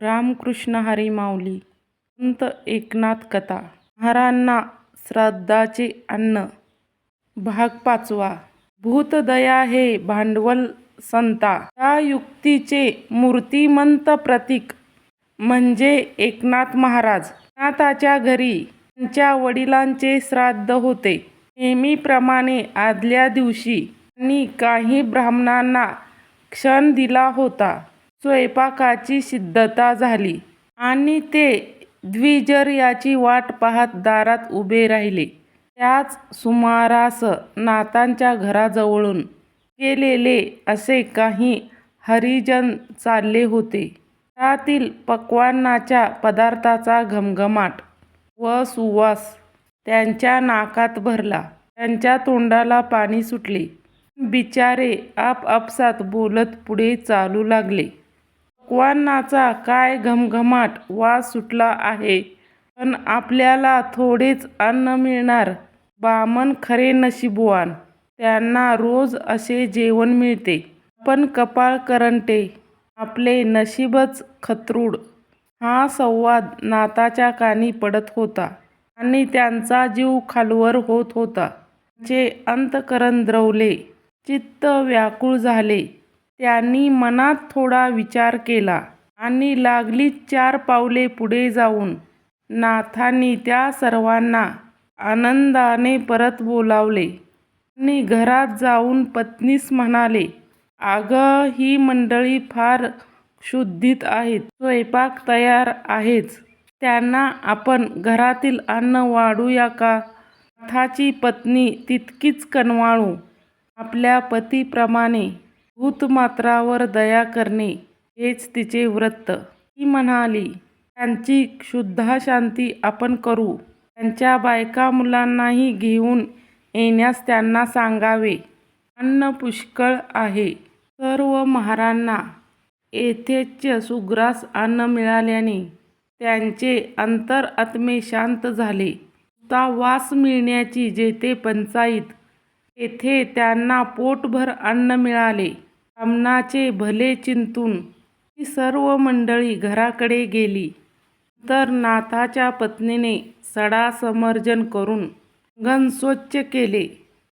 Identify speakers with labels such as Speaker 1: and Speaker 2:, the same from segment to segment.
Speaker 1: रामकृष्ण हरी माऊली. संत एकनाथ कथा. महारांना श्राद्धाचे अन्न. भाग 5. भूतदया हे भांडवल संता. या युक्तीचे मूर्तिमंत प्रतीक म्हणजे एकनाथ महाराज. एकनाथाच्या घरी त्यांच्या वडिलांचे श्राद्ध होते. नेहमीप्रमाणे आदल्या दिवशी त्यांनी काही ब्राह्मणांना क्षण दिला होता. स्वयंपाकाची सिद्धता झाली आणि ते द्विजर याची वाट पाहत दारात उभे राहिले. त्याच सुमारास नाथांच्या घराजवळून गेलेले असे काही हरिजन चालले होते. त्यातील पक्वान्नाच्या पदार्थाचा घमघमाट व सुवास त्यांच्या नाकात भरला. त्यांच्या तोंडाला पाणी सुटले. बिचारे आपापसात बोलत पुढे चालू लागले. पक्वान्नाचा काय घमघमाट वास सुटला आहे, पण आपल्याला थोडेच अन्न मिळणार. बामण खरे नशीबवान, त्यांना रोज असे जेवण मिळते. आपण कपाळ करंटे, आपले नशीबच खतरूड. हा संवाद नाथाच्या कानी पडत होता आणि त्यांचा जीव खालवर होत होता. त्यांचे अंतःकरण द्रवले, चित्त व्याकुळ झाले. त्यांनी मनात थोडा विचार केला आणि लागलीच 4 पावले पुढे जाऊन नाथांनी त्या सर्वांना आनंदाने परत बोलावले आणि घरात जाऊन पत्नीस म्हणाले, "अगं, ही मंडळी फार क्षुधित आहेत. स्वयंपाक तयार आहेच. त्यांना आपण घरातील अन्न वाढूया का?" नाथाची पत्नी तितकीच कनवाळू. आपल्या पतीप्रमाणे भूतमात्रावर दया करणे हेच तिचे व्रत. ती म्हणाली, "त्यांची क्षुधाशांती आपण करू. त्यांच्या बायका मुलांनाही घेऊन येण्यास त्यांना सांगावे. अन्न पुष्कळ आहे." सर्व महारांना यथेच्छ सुग्रास अन्न मिळाल्याने त्यांचे अंतरात्मे शांत झाले. नुसता वास मिळण्याची जेथे पंचाईत, तेथे त्यांना पोटभर अन्न मिळाले. ब्राह्मणाचे भले चिंतून ती सर्व मंडळी घराकडे गेली. नंतर नाथाच्या पत्नीने सडा समर्जन करून अंगण स्वच्छ केले.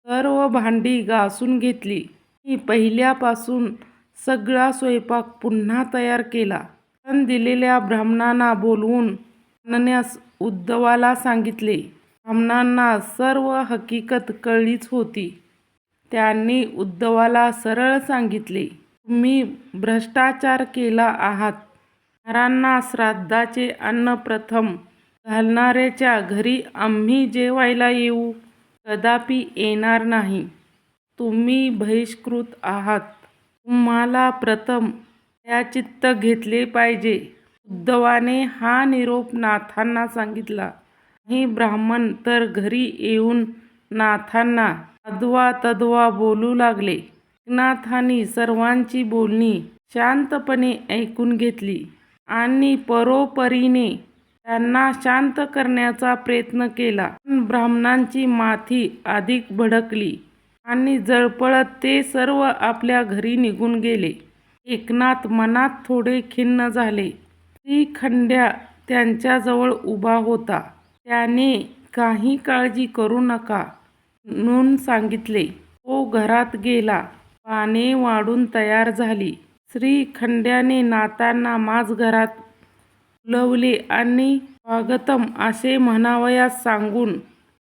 Speaker 1: सर्व भांडी घासून घेतली आणि पहिल्यापासून सगळा स्वयंपाक पुन्हा तयार केला. क्षण दिलेल्या ब्राह्मणांना बोलवून आणण्यास उद्धवाला सांगितले. ब्राह्मणांना सर्व हकीकत कळलीच होती. त्यांनी उद्धवाला सरळ सांगितले, "तुम्ही भ्रष्टाचार केला आहात. महारांना श्राद्धाचे अन्न प्रथम घालणाऱ्याच्या घरी आम्ही जेवायला येऊ? कदापि येणार नाही. तुम्ही बहिष्कृत आहात. तुम्हाला प्रथम प्रायश्चित्त घेतले पाहिजे." उद्धवाने हा निरोप नाथांना सांगितला. काही ब्राह्मण तर घरी येऊन नाथांना अद्वा-तद्वा बोलू लागले. एकनाथांनी सर्वांची बोलणी शांतपणे ऐकून घेतली आणि परोपरीने त्यांना शांत करण्याचा प्रयत्न केला. पण ब्राह्मणांची माथी अधिक भडकली आणि जळपळत ते सर्व आपल्या घरी निघून गेले. एकनाथ मनात थोडे खिन्न झाले. श्रीखंड्या त्यांच्याजवळ उभा होता. त्याने काही काळजी करू नका म्हणून सांगितले. तो घरात गेला. पाने वाढून तयार झाली. श्रीखंड्याने नाथांना माझघरात बोलवले आणि स्वागतम असे म्हणावयास सांगून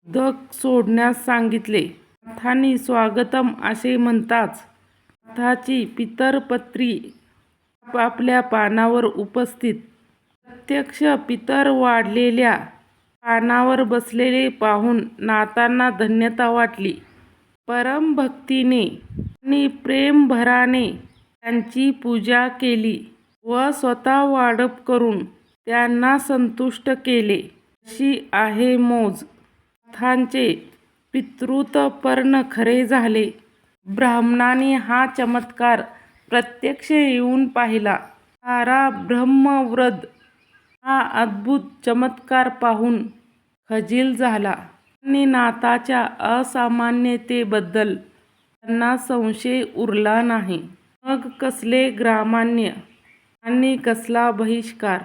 Speaker 1: उदक सोडण्यास सांगितले. नाथांनी स्वागतम असे म्हणताच नाथाची पितरपत्री आपापल्या पानावर उपस्थित. प्रत्यक्ष पितर वाढलेल्या पानावर बसलेले पाहून नाथांना धन्यता वाटली. परमभक्तीने आणि प्रेमभराने त्यांची पूजा केली व स्वतः वाढप करून त्यांना संतुष्ट केले. अशी आहे मौज. नाथांचे पितृतर्पण खरे झाले. ब्राह्मणाने हा चमत्कार प्रत्यक्ष येऊन पाहिला. सारा ब्रह्मवृंद हा अद्भुत चमत्कार पाहून खजील झाला आणि नाथाच्या असामान्यतेबद्दल त्यांना संशय उरला नाही. मग कसले ग्रामण्य आणि कसला बहिष्कार.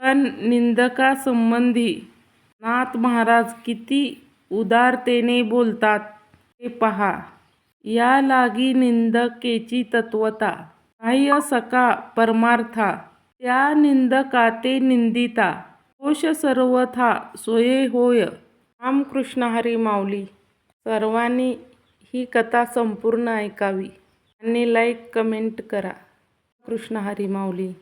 Speaker 1: पण निंदकासंबंधी नाथ महाराज किती उदारतेने बोलतात ते पहा. या लागी निंदकेची तत्वता. बाह्य सका परमार्था. त्या निंदकाते निंदिता. दोष सर्वथा सोये होय. रामकृष्ण हरी माऊली. सर्वांनी ही कथा संपूर्ण ऐकावी आणि लाईक कमेंट करा. कृष्ण हरी माऊली.